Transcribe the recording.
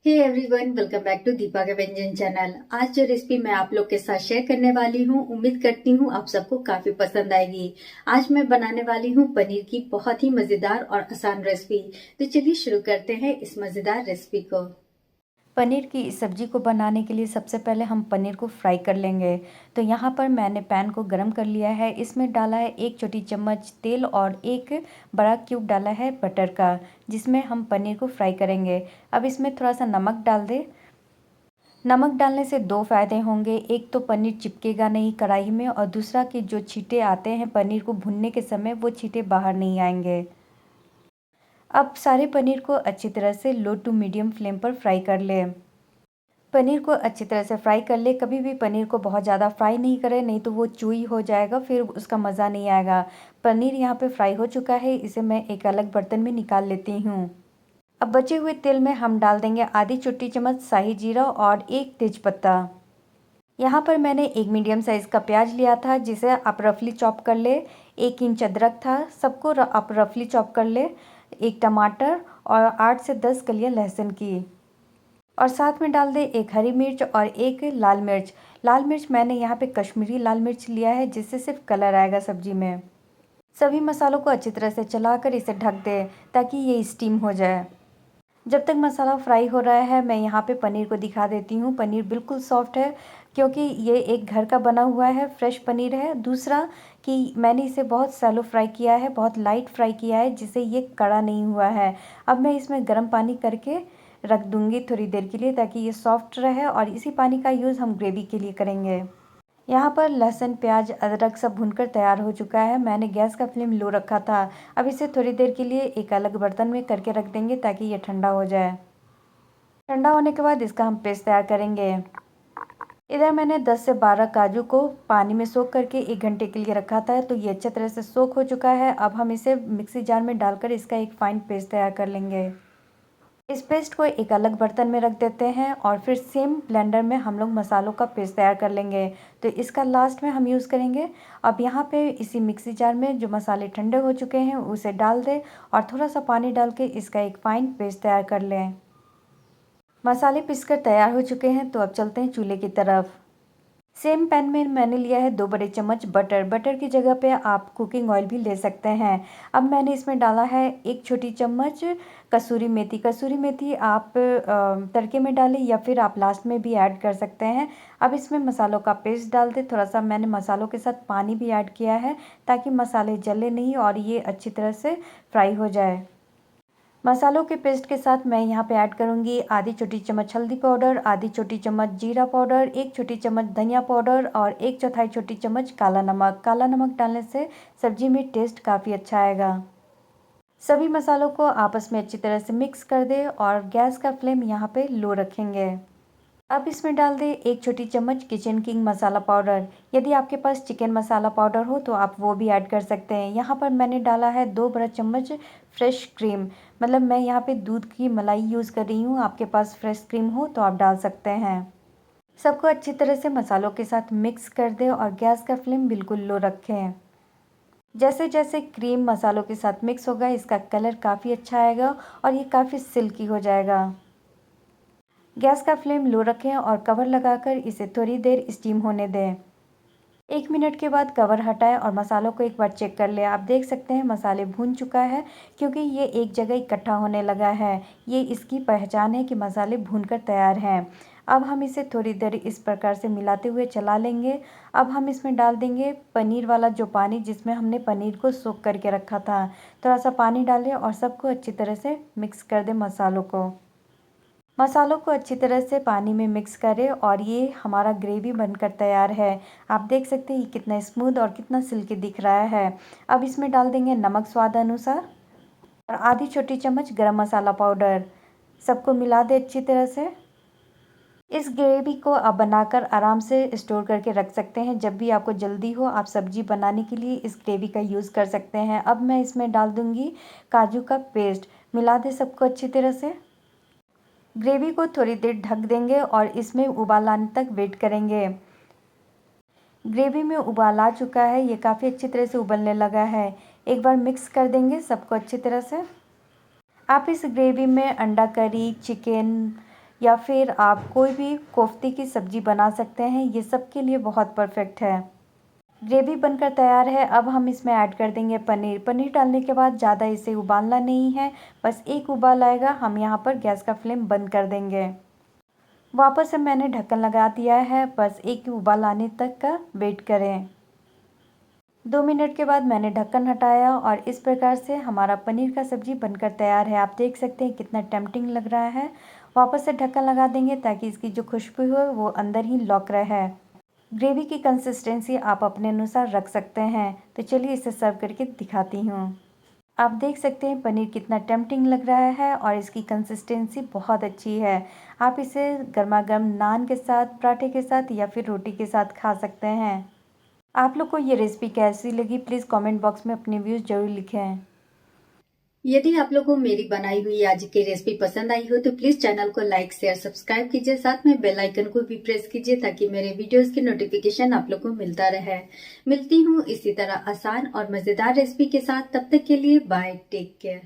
Hey everyone, welcome back to Deepa के व्यंजन channel. आज जो रेसिपी मैं आप लोग के साथ शेयर करने वाली हूँ, उम्मीद करती हूँ आप सबको काफी पसंद आएगी। आज मैं बनाने वाली हूँ पनीर की बहुत ही मजेदार और आसान रेसिपी। तो चलिए शुरू करते हैं इस मजेदार रेसिपी को। पनीर की इस सब्ज़ी को बनाने के लिए सबसे पहले हम पनीर को फ्राई कर लेंगे। तो यहाँ पर मैंने पैन को गरम कर लिया है। इसमें डाला है 1 छोटी चम्मच तेल और 1 बड़ा क्यूब डाला है बटर का, जिसमें हम पनीर को फ्राई करेंगे। अब इसमें थोड़ा सा नमक डाल दें। नमक डालने से 2 फ़ायदे होंगे। एक तो पनीर चिपकेगा नहीं कढ़ाई में, और दूसरा कि जो छींटे आते हैं पनीर को भूनने के समय, वो छींटे बाहर नहीं आएंगे। अब सारे पनीर को अच्छी तरह से लो टू मीडियम फ्लेम पर फ्राई कर लें। पनीर को अच्छी तरह से फ्राई कर ले। कभी भी पनीर को बहुत ज़्यादा फ्राई नहीं करें, नहीं तो वो चूई हो जाएगा, फिर उसका मज़ा नहीं आएगा। पनीर यहाँ पे फ्राई हो चुका है, इसे मैं एक अलग बर्तन में निकाल लेती हूँ। अब बचे हुए तेल में हम डाल देंगे आधी छोटी चम्मच शाही जीरा और 1 तेज़पत्ता। यहाँ पर मैंने एक मीडियम साइज़ का प्याज लिया था, जिसे आप रफली चॉप कर ले। 1 इंच अदरक था, सबको आप रफली चॉप कर ले। 1 टमाटर और 8 से 10 कलियाँ लहसुन की, और साथ में डाल दें 1 हरी मिर्च और 1 लाल मिर्च। लाल मिर्च मैंने यहाँ पे कश्मीरी लाल मिर्च लिया है, जिससे सिर्फ कलर आएगा सब्जी में। सभी मसालों को अच्छी तरह से चलाकर इसे ढक दें, ताकि ये स्टीम हो जाए। जब तक मसाला फ्राई हो रहा है, मैं यहाँ पे पनीर को दिखा देती हूँ। पनीर बिल्कुल सॉफ्ट है, क्योंकि ये एक घर का बना हुआ है, फ्रेश पनीर है। दूसरा कि मैंने इसे बहुत सैलो फ्राई किया है, बहुत लाइट फ्राई किया है, जिससे ये कड़ा नहीं हुआ है। अब मैं इसमें गर्म पानी करके रख दूँगी थोड़ी देर के लिए, ताकि ये सॉफ्ट रहे, और इसी पानी का यूज़ हम ग्रेवी के लिए करेंगे। यहाँ पर लहसुन, प्याज, अदरक सब भूनकर तैयार हो चुका है। मैंने गैस का फ्लेम लो रखा था। अब इसे थोड़ी देर के लिए एक अलग बर्तन में करके रख देंगे, ताकि ये ठंडा हो जाए। ठंडा होने के बाद इसका हम पेस्ट तैयार करेंगे। इधर मैंने 10 से 12 काजू को पानी में सोख करके 1 घंटे के लिए रखा था, तो ये अच्छी तरह से सोख हो चुका है। अब हम इसे मिक्सी जार में डालकर इसका एक फाइन पेस्ट तैयार कर लेंगे। इस पेस्ट को एक अलग बर्तन में रख देते हैं, और फिर सेम ब्लेंडर में हम लोग मसालों का पेस्ट तैयार कर लेंगे। तो इसका लास्ट में हम यूज़ करेंगे। अब यहाँ पे इसी मिक्सी जार में जो मसाले ठंडे हो चुके हैं उसे डाल दें, और थोड़ा सा पानी डाल के इसका एक फाइन पेस्ट तैयार कर लें। मसाले पीसकर तैयार हो चुके हैं, तो अब चलते हैं चूल्हे की तरफ। सेम पैन में मैंने लिया है 2 बड़े चम्मच बटर। बटर की जगह पे आप कुकिंग ऑयल भी ले सकते हैं। अब मैंने इसमें डाला है 1 छोटी चम्मच कसूरी मेथी। कसूरी मेथी आप तड़के में डालें, या फिर आप लास्ट में भी ऐड कर सकते हैं। अब इसमें मसालों का पेस्ट डाल दें। थोड़ा सा मैंने मसालों के साथ पानी भी ऐड किया है, ताकि मसाले जले नहीं और ये अच्छी तरह से फ्राई हो जाए। मसालों के पेस्ट के साथ मैं यहाँ पे ऐड करूँगी आधी छोटी चम्मच हल्दी पाउडर, आधी छोटी चम्मच जीरा पाउडर, 1 छोटी चम्मच धनिया पाउडर और 1/4 छोटी चम्मच काला नमक। काला नमक डालने से सब्जी में टेस्ट काफ़ी अच्छा आएगा। सभी मसालों को आपस में अच्छी तरह से मिक्स कर दें, और गैस का फ्लेम यहाँ पे लो रखेंगे। अब इसमें डाल दें 1 छोटी चम्मच किचन किंग मसाला पाउडर। यदि आपके पास चिकन मसाला पाउडर हो तो आप वो भी ऐड कर सकते हैं। यहाँ पर मैंने डाला है 2 बड़ा चम्मच फ्रेश क्रीम, मतलब मैं यहाँ पे दूध की मलाई यूज़ कर रही हूँ। आपके पास फ्रेश क्रीम हो तो आप डाल सकते हैं। सबको अच्छी तरह से मसालों के साथ मिक्स कर दें, और गैस का फ्लेम बिल्कुल लो रखें। जैसे जैसे क्रीम मसालों के साथ मिक्स होगा, इसका कलर काफ़ी अच्छा आएगा, और ये काफ़ी सिल्की हो जाएगा। गैस का फ्लेम लो रखें और कवर लगाकर इसे थोड़ी देर स्टीम होने दें। 1 मिनट के बाद कवर हटाएं और मसालों को एक बार चेक कर लें। आप देख सकते हैं मसाले भून चुका है, क्योंकि ये एक जगह इकट्ठा होने लगा है। ये इसकी पहचान है कि मसाले भूनकर तैयार हैं। अब हम इसे थोड़ी देर इस प्रकार से मिलाते हुए चला लेंगे। अब हम इसमें डाल देंगे पनीर वाला जो पानी, जिसमें हमने पनीर को सोख करके रखा था। थोड़ा सा पानी डालें और सबको अच्छी तरह से मिक्स कर दें मसालों को। मसालों को अच्छी तरह से पानी में मिक्स करें, और ये हमारा ग्रेवी बनकर तैयार है। आप देख सकते हैं ये कितना स्मूथ और कितना सिल्की दिख रहा है। अब इसमें डाल देंगे नमक स्वाद अनुसार, और आधी छोटी चम्मच गरम मसाला पाउडर। सबको मिला दें अच्छी तरह से। इस ग्रेवी को आप बनाकर आराम से स्टोर करके रख सकते हैं। जब भी आपको जल्दी हो, आप सब्जी बनाने के लिए इस ग्रेवी का यूज़ कर सकते हैं। अब मैं इसमें डाल दूँगी काजू का पेस्ट। मिला दें सबको अच्छी तरह से। ग्रेवी को थोड़ी देर ढक देंगे और इसमें उबाल आने तक वेट करेंगे। ग्रेवी में उबाल आ चुका है, ये काफ़ी अच्छी तरह से उबलने लगा है। एक बार मिक्स कर देंगे सबको अच्छी तरह से। आप इस ग्रेवी में अंडा करी, चिकन, या फिर आप कोई भी कोफ्ते की सब्जी बना सकते हैं। ये सब के लिए बहुत परफेक्ट है। ग्रेवी बनकर तैयार है। अब हम इसमें ऐड कर देंगे पनीर। पनीर डालने के बाद ज़्यादा इसे उबालना नहीं है, बस एक उबाल आएगा हम यहाँ पर गैस का फ्लेम बंद कर देंगे। वापस से मैंने ढक्कन लगा दिया है, बस एक उबाल आने तक का वेट करें। 2 मिनट के बाद मैंने ढक्कन हटाया और इस प्रकार से हमारा पनीर का सब्जी बनकर तैयार है। आप देख सकते हैं कितना टेम्पटिंग लग रहा है। वापस से ढक्कन लगा देंगे ताकि इसकी जो खुशबू हो वो अंदर ही लॉक रहे। ग्रेवी की कंसिस्टेंसी आप अपने अनुसार रख सकते हैं। तो चलिए इसे सर्व करके दिखाती हूँ। आप देख सकते हैं पनीर कितना टेम्पटिंग लग रहा है और इसकी कंसिस्टेंसी बहुत अच्छी है। आप इसे गर्मा गर्म नान के साथ, पराठे के साथ या फिर रोटी के साथ खा सकते हैं। आप लोग को ये रेसिपी कैसी लगी प्लीज़ कमेंट बॉक्स में अपने व्यूज़ जरूर लिखें। यदि आप लोगों को मेरी बनाई हुई आज की रेसिपी पसंद आई हो तो प्लीज चैनल को लाइक शेयर सब्सक्राइब कीजिए, साथ में बेल आइकन को भी प्रेस कीजिए ताकि मेरे वीडियोस की नोटिफिकेशन आप लोगों को मिलता रहे। मिलती हूँ इसी तरह आसान और मजेदार रेसिपी के साथ, तब तक के लिए बाय, टेक केयर।